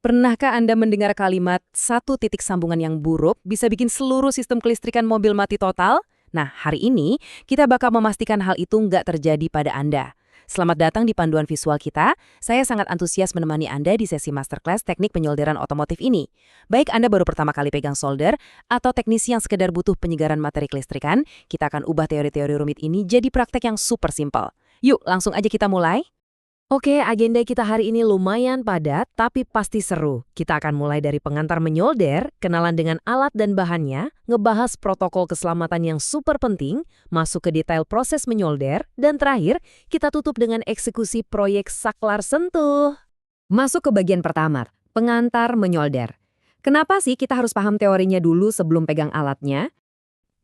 Pernahkah Anda mendengar kalimat satu titik sambungan yang buruk bisa bikin seluruh sistem kelistrikan mobil mati total? Nah, hari ini kita bakal memastikan hal itu nggak terjadi pada Anda. Selamat datang di panduan visual kita. Saya sangat antusias menemani Anda di sesi masterclass teknik penyolderan otomotif ini. Baik Anda baru pertama kali pegang solder, atau teknisi yang sekedar butuh penyegaran materi kelistrikan, kita akan ubah teori-teori rumit ini jadi praktek yang super simpel. Yuk, langsung aja kita mulai. Oke, agenda kita hari ini lumayan padat, tapi pasti seru. Kita akan mulai dari pengantar menyolder, kenalan dengan alat dan bahannya, ngebahas protokol keselamatan yang super penting, masuk ke detail proses menyolder, dan terakhir, kita tutup dengan eksekusi proyek saklar sentuh. Masuk ke bagian pertama, pengantar menyolder. Kenapa sih kita harus paham teorinya dulu sebelum pegang alatnya?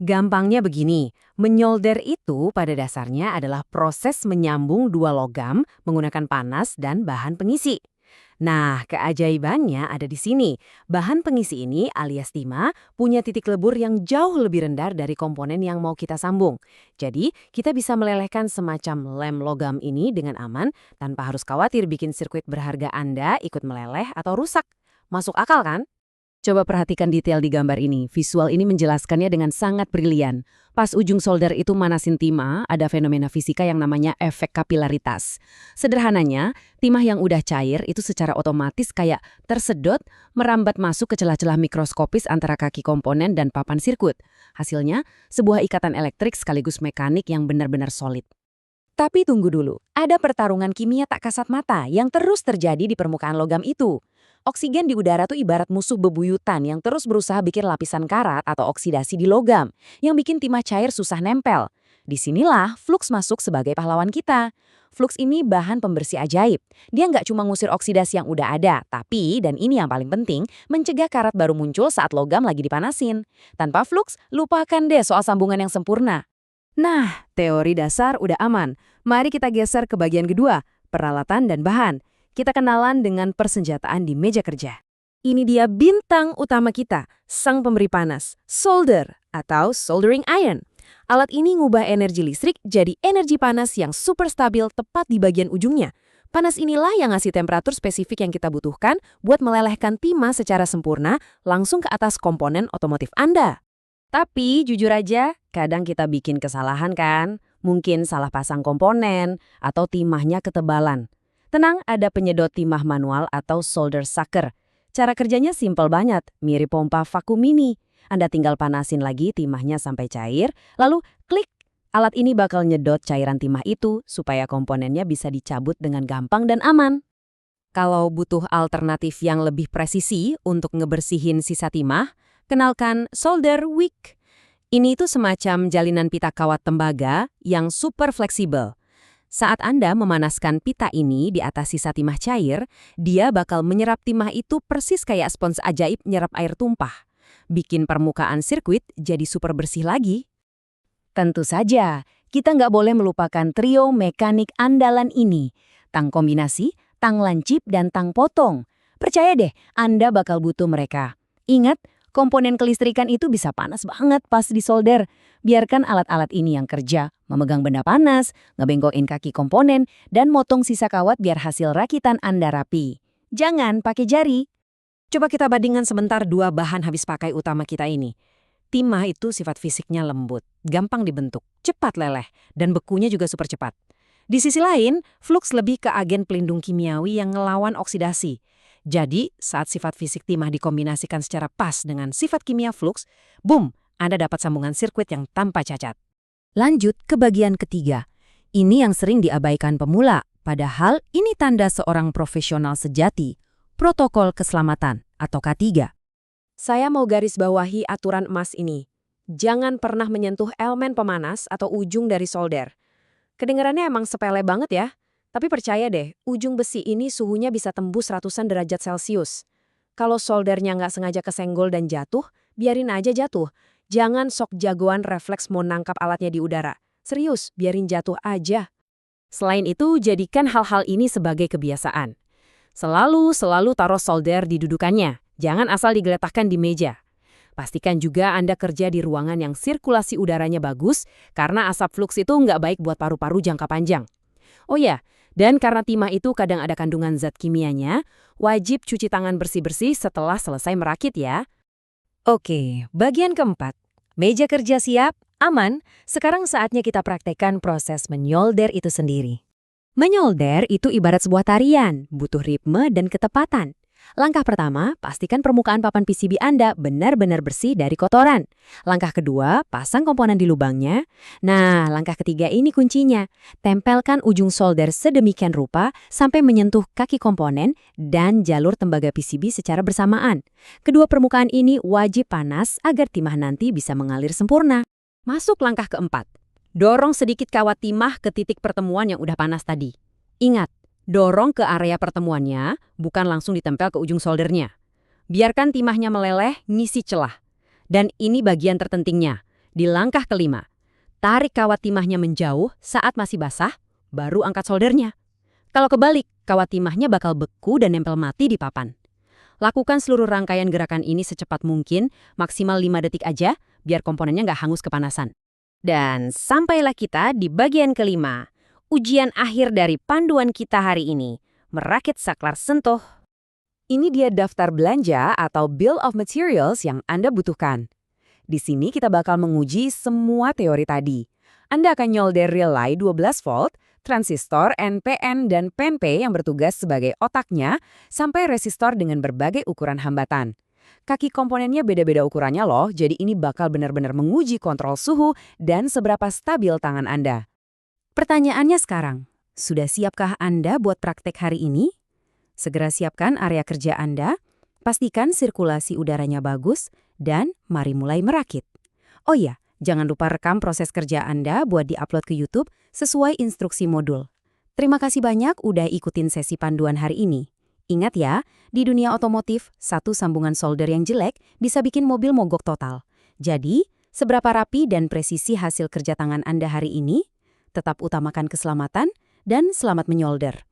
Gampangnya begini, menyolder itu pada dasarnya adalah proses menyambung dua logam menggunakan panas dan bahan pengisi. Nah, keajaibannya ada di sini. Bahan pengisi ini alias timah punya titik lebur yang jauh lebih rendah dari komponen yang mau kita sambung. Jadi, kita bisa melelehkan semacam lem logam ini dengan aman tanpa harus khawatir bikin sirkuit berharga Anda ikut meleleh atau rusak. Masuk akal kan? Coba perhatikan detail di gambar ini. Visual ini menjelaskannya dengan sangat brilian. Pas ujung solder itu manasin timah, ada fenomena fisika yang namanya efek kapilaritas. Sederhananya, timah yang udah cair itu secara otomatis kayak tersedot, merambat masuk ke celah-celah mikroskopis antara kaki komponen dan papan sirkuit. Hasilnya, sebuah ikatan elektrik sekaligus mekanik yang benar-benar solid. Tapi tunggu dulu, ada pertarungan kimia tak kasat mata yang terus terjadi di permukaan logam itu. Oksigen di udara tuh ibarat musuh bebuyutan yang terus berusaha bikin lapisan karat atau oksidasi di logam, yang bikin timah cair susah nempel. Disinilah flux masuk sebagai pahlawan kita. Flux ini bahan pembersih ajaib. Dia nggak cuma ngusir oksidasi yang udah ada, tapi, dan ini yang paling penting, mencegah karat baru muncul saat logam lagi dipanasin. Tanpa flux, lupakan deh soal sambungan yang sempurna. Nah, teori dasar udah aman. Mari kita geser ke bagian kedua, peralatan dan bahan. Kita kenalan dengan persenjataan di meja kerja. Ini dia bintang utama kita, sang pemberi panas, solder atau soldering iron. Alat ini ngubah energi listrik jadi energi panas yang super stabil tepat di bagian ujungnya. Panas inilah yang ngasih temperatur spesifik yang kita butuhkan buat melelehkan timah secara sempurna langsung ke atas komponen otomotif Anda. Tapi jujur aja, kadang kita bikin kesalahan kan? Mungkin salah pasang komponen atau timahnya ketebalan. Tenang, ada penyedot timah manual atau solder sucker. Cara kerjanya simpel banget, mirip pompa vakum mini. Anda tinggal panasin lagi timahnya sampai cair, lalu klik. Alat ini bakal nyedot cairan timah itu supaya komponennya bisa dicabut dengan gampang dan aman. Kalau butuh alternatif yang lebih presisi untuk ngebersihin sisa timah, kenalkan solder wick. Ini tuh semacam jalinan pita kawat tembaga yang super fleksibel. Saat Anda memanaskan pita ini di atas sisa timah cair, dia bakal menyerap timah itu persis kayak spons ajaib nyerap air tumpah. Bikin permukaan sirkuit jadi super bersih lagi. Tentu saja, kita nggak boleh melupakan trio mekanik andalan ini. Tang kombinasi, tang lancip, dan tang potong. Percaya deh, Anda bakal butuh mereka. Ingat, komponen kelistrikan itu bisa panas banget pas disolder. Biarkan alat-alat ini yang kerja, memegang benda panas, ngebengkokin kaki komponen, dan motong sisa kawat biar hasil rakitan Anda rapi. Jangan pakai jari. Coba kita bandingkan sebentar dua bahan habis pakai utama kita ini. Timah itu sifat fisiknya lembut, gampang dibentuk, cepat leleh, dan bekunya juga super cepat. Di sisi lain, flux lebih ke agen pelindung kimiawi yang ngelawan oksidasi. Jadi, saat sifat fisik timah dikombinasikan secara pas dengan sifat kimia flux, boom, Anda dapat sambungan sirkuit yang tanpa cacat. Lanjut ke bagian ketiga. Ini yang sering diabaikan pemula, padahal ini tanda seorang profesional sejati, protokol keselamatan atau K3. Saya mau garis bawahi aturan emas ini. Jangan pernah menyentuh elemen pemanas atau ujung dari solder. Kedengarannya emang sepele banget ya. Tapi percaya deh, ujung besi ini suhunya bisa tembus ratusan derajat Celcius. Kalau soldernya nggak sengaja kesenggol dan jatuh, biarin aja jatuh. Jangan sok jagoan refleks mau nangkap alatnya di udara. Serius, biarin jatuh aja. Selain itu, jadikan hal-hal ini sebagai kebiasaan. Selalu taruh solder di dudukannya. Jangan asal digeletakkan di meja. Pastikan juga Anda kerja di ruangan yang sirkulasi udaranya bagus, karena asap flux itu nggak baik buat paru-paru jangka panjang. Oh ya, Dan karena timah itu kadang ada kandungan zat kimianya, wajib cuci tangan bersih-bersih setelah selesai merakit ya. Oke, bagian keempat. Meja kerja siap, aman, sekarang saatnya kita praktekkan proses menyolder itu sendiri. Menyolder itu ibarat sebuah tarian, butuh ritme dan ketepatan. Langkah pertama, pastikan permukaan papan PCB Anda benar-benar bersih dari kotoran. Langkah kedua, pasang komponen di lubangnya. Nah, langkah ketiga ini kuncinya. Tempelkan ujung solder sedemikian rupa sampai menyentuh kaki komponen dan jalur tembaga PCB secara bersamaan. Kedua permukaan ini wajib panas agar timah nanti bisa mengalir sempurna. Masuk langkah keempat. Dorong sedikit kawat timah ke titik pertemuan yang udah panas tadi. Ingat, dorong ke area pertemuannya, bukan langsung ditempel ke ujung soldernya. Biarkan timahnya meleleh, ngisi celah. Dan ini bagian terpentingnya. Di langkah kelima, tarik kawat timahnya menjauh saat masih basah, baru angkat soldernya. Kalau kebalik, kawat timahnya bakal beku dan nempel mati di papan. Lakukan seluruh rangkaian gerakan ini secepat mungkin, maksimal 5 detik aja, biar komponennya nggak hangus kepanasan. Dan sampailah kita di bagian kelima. Ujian akhir dari panduan kita hari ini, merakit saklar sentuh. Ini dia daftar belanja atau Bill of Materials yang Anda butuhkan. Di sini kita bakal menguji semua teori tadi. Anda akan nyolder relay 12 volt, transistor NPN dan PNP yang bertugas sebagai otaknya, sampai resistor dengan berbagai ukuran hambatan. Kaki komponennya beda-beda ukurannya loh, jadi ini bakal benar-benar menguji kontrol suhu dan seberapa stabil tangan Anda. Pertanyaannya sekarang, sudah siapkah Anda buat praktek hari ini? Segera siapkan area kerja Anda, pastikan sirkulasi udaranya bagus, dan mari mulai merakit. Oh iya, jangan lupa rekam proses kerja Anda buat di-upload ke YouTube sesuai instruksi modul. Terima kasih banyak udah ikutin sesi panduan hari ini. Ingat ya, di dunia otomotif, satu sambungan solder yang jelek bisa bikin mobil mogok total. Jadi, seberapa rapi dan presisi hasil kerja tangan Anda hari ini? Tetap utamakan keselamatan dan selamat menyolder.